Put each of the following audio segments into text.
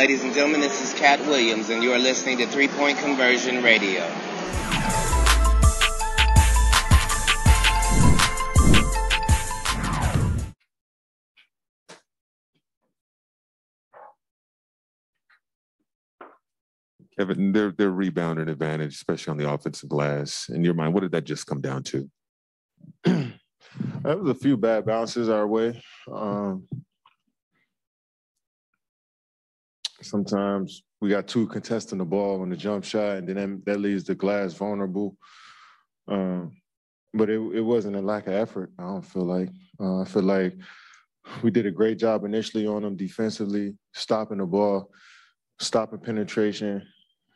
Ladies and gentlemen, this is Cat Williams, and you are listening to 3-Point Conversion Radio. Kevin, their rebounding advantage, especially on the offensive glass, in your mind, what did that just come down to? There was a few bad bounces our way. Sometimes we got two contesting the ball on the jump shot, and then that leaves the glass vulnerable. But it wasn't a lack of effort, I don't feel like. I feel like we did a great job initially on them defensively, stopping the ball, stopping penetration.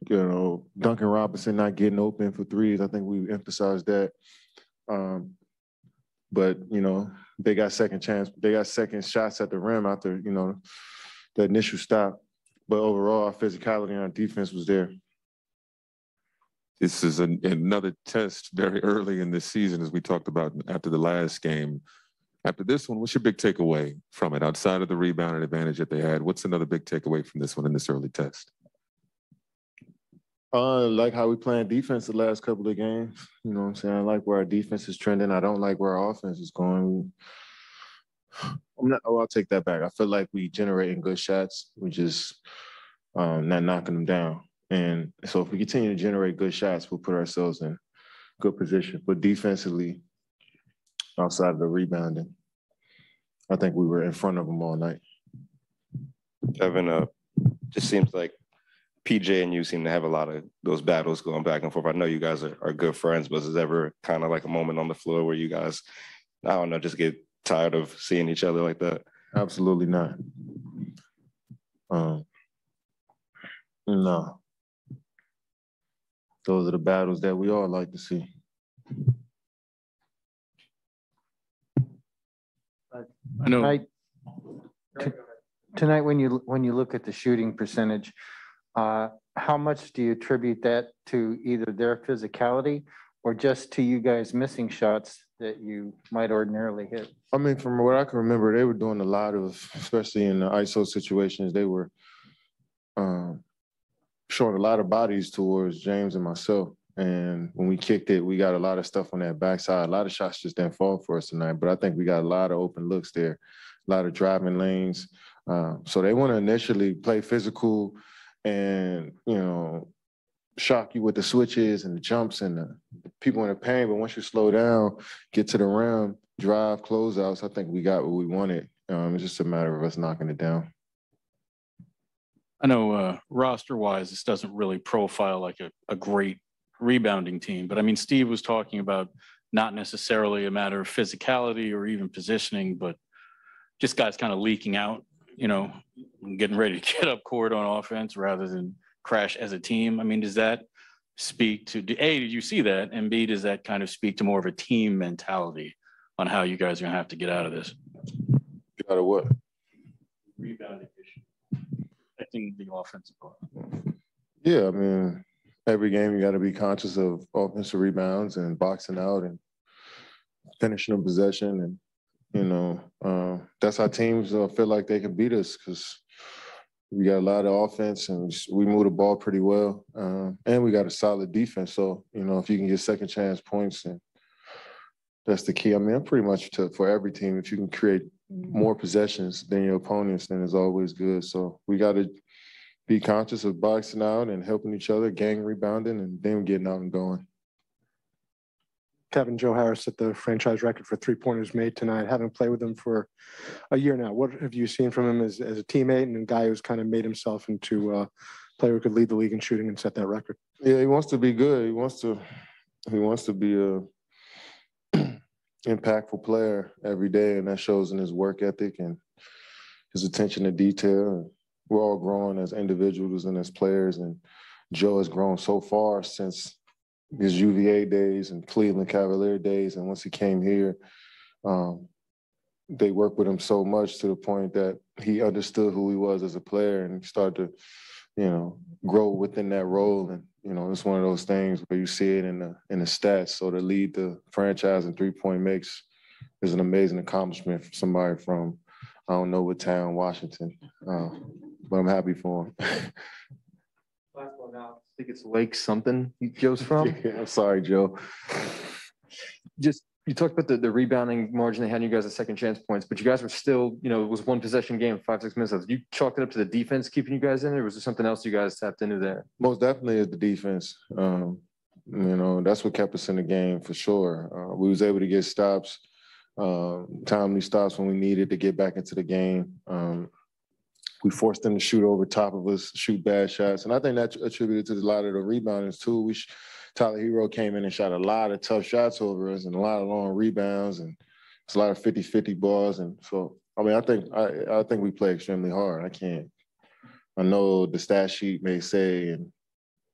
You know, Duncan Robinson not getting open for threes. I think we emphasized that. But, you know, they got second chance. They got second shots at the rim after, you know, the initial stop. But overall, our physicality and our defense was there. This is another test very early in this season, as we talked about after the last game. After this one, what's your big takeaway from it? Outside of the rebound and advantage that they had, what's another big takeaway from this one in this early test? Like how we playing defense the last couple of games. You know what I'm saying? I like where our defense is trending. I don't like where our offense is going. I'll take that back. I feel like we generating good shots. We just not knocking them down. And so if we continue to generate good shots, we'll put ourselves in good position. But defensively, outside of the rebounding, I think we were in front of them all night. Kevin, just seems like PJ and you seem to have a lot of those battles going back and forth. I know you guys are good friends, but is there ever kind of like a moment on the floor where you guys, I don't know, just get tired of seeing each other like that? Absolutely not. No. Those are the battles that we all like to see. I know. Tonight, when you look at the shooting percentage, how much do you attribute that to either their physicality or just to you guys missing shots that you might ordinarily hit? I mean, from what I can remember, they were doing a lot of, especially in the ISO situations, they were showing a lot of bodies towards James and myself. And when we kicked it, we got a lot of stuff on that backside. A lot of shots just didn't fall for us tonight, but I think we got a lot of open looks there, a lot of driving lanes. So they want to initially play physical and, you know, shock you with the switches and the jumps and the people in the paint. But once you slow down, get to the rim, drive, closeouts, I think we got what we wanted. It's just a matter of us knocking it down. I know roster-wise, this doesn't really profile like a great rebounding team. But, I mean, Steve was talking about not necessarily a matter of physicality or even positioning, but just guys kind of leaking out, you know, getting ready to get up court on offense rather than crash as a team. I mean, does that speak to, A, did you see that? And B, does that kind of speak to more of a team mentality on how you guys are going to have to get out of this? Get out of what? Rebounding issue. Affecting the offensive part. Yeah, I mean, every game you got to be conscious of offensive rebounds and boxing out and finishing a possession. And, you know, that's how teams feel like they can beat us because we got a lot of offense and we move the ball pretty well. And we got a solid defense. So, you know, if you can get second chance points, and that's the key. I mean, pretty much for every team, if you can create more possessions than your opponents, then it's always good. So we got to be conscious of boxing out and helping each other, gang rebounding, and then getting out and going. Kevin, Joe Harris set the franchise record for three-pointers made tonight. Having played with him for a year now, what have you seen from him as a teammate and a guy who's kind of made himself into a player who could lead the league in shooting and set that record? Yeah, he wants to be good. He wants to be a impactful player every day, and that shows in his work ethic and his attention to detail. And we're all growing as individuals and as players, and Joe has grown so far since his UVA days and Cleveland Cavalier days, and once he came here, they worked with him so much to the point that he understood who he was as a player and started to, you know, grow within that role. And, you know, it's one of those things where you see it in the stats. So to lead the franchise in three-point makes is an amazing accomplishment for somebody from, I don't know what town, Washington. but I'm happy for him. Last one now. I think it's Lake something Joe's from. Yeah, I'm sorry, Joe. Just you talked about the rebounding margin they had you guys at second chance points, but you guys were still, it was one possession game, 5-6 minutes left. You chalked it up to the defense keeping you guys in there, or was there something else you guys tapped into there? Most definitely is the defense. That's what kept us in the game for sure. We was able to get stops, timely stops when we needed to get back into the game. We forced them to shoot over top of us, shoot bad shots. And I think that's attributed to a lot of the rebounders too. Tyler Hero came in and shot a lot of tough shots over us and a lot of long rebounds, and it's a lot of 50-50 balls. And so, I think we play extremely hard. I know the stat sheet may say and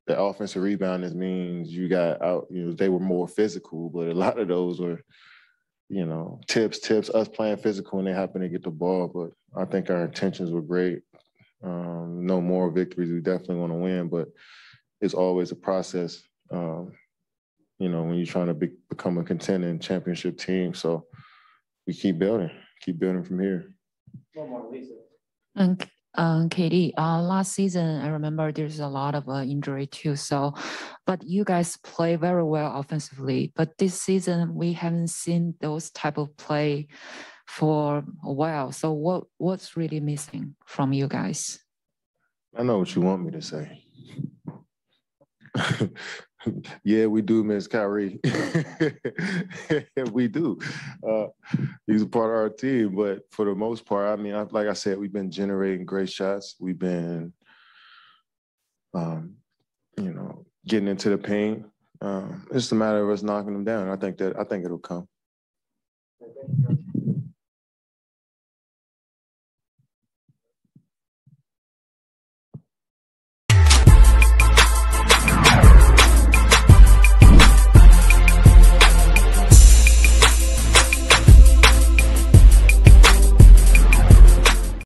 the offensive rebounders means you got out, they were more physical, but a lot of those were, tips, us playing physical when they happen to get the ball. But I think our intentions were great. No more victories. We definitely want to win, but it's always a process, when you're trying to become a contending championship team. So we keep building from here. One more, Lisa. And Katie, last season, I remember there's a lot of injury too. So, but you guys play very well offensively. But this season, we haven't seen those type of play for a while. So what's really missing from you guys? I know what you want me to say. Yeah, we do miss Kyrie. We do. He's a part of our team, but for the most part, like I said, we've been generating great shots. We've been, getting into the paint. It's just a matter of us knocking them down. I think it'll come.